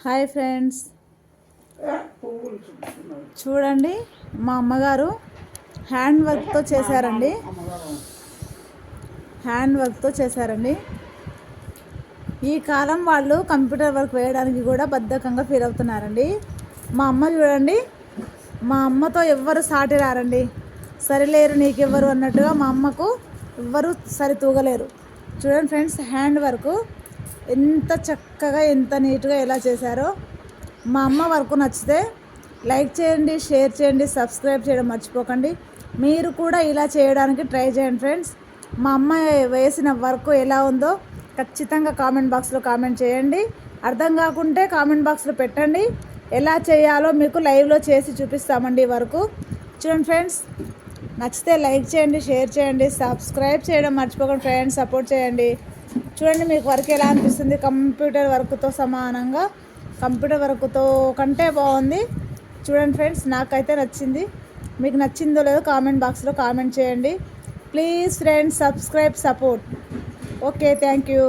Hi friends, చూడండి మా అమ్మగారు హ్యాండ్ వర్క్తో చేశారండి. ఈ కాలం వాళ్ళు కంప్యూటర్ వర్క్ వేయడానికి కూడా బద్ధకంగా ఫీల్ అవుతున్నారండి. మా అమ్మ చూడండి, మా అమ్మతో ఎవ్వరు సాటి రారండి. సరిలేరు నీకెవ్వరు అన్నట్టుగా మా అమ్మకు ఎవ్వరు సరి తూగలేరు. చూడండి ఫ్రెండ్స్, హ్యాండ్ వర్క్ ఎంత చక్కగా ఎంత నీట్గా ఎలా చేశారో. మా అమ్మ వర్క్ నచ్చితే లైక్ చేయండి, షేర్ చేయండి, సబ్స్క్రైబ్ చేయడం మర్చిపోకండి. మీరు కూడా ఇలా చేయడానికి ట్రై చేయండి ఫ్రెండ్స్. మా అమ్మ వేసిన వర్క్ ఎలా ఉందో ఖచ్చితంగా కామెంట్ బాక్స్లో కామెంట్ చేయండి. అర్థం కాకుంటే కామెంట్ బాక్స్లో పెట్టండి. ఎలా చేయాలో మీకు లైవ్లో చేసి చూపిస్తామండి వర్క్. చూడండి ఫ్రెండ్స్, నచ్చితే లైక్ చేయండి, షేర్ చేయండి, సబ్స్క్రైబ్ చేయడం మర్చిపోకండి ఫ్రెండ్స్. సపోర్ట్ చేయండి. చూడండి మీకు వర్క్ ఎలా అనిపిస్తుంది. కంప్యూటర్ వర్క్తో సమానంగా, కంప్యూటర్ వర్క్తో కంటే బాగుంది. చూడండి ఫ్రెండ్స్, నాకైతే నచ్చింది. మీకు నచ్చిందో లేదో కామెంట్ బాక్స్లో కామెంట్ చేయండి. Please friends, subscribe, support. Okay, thank you.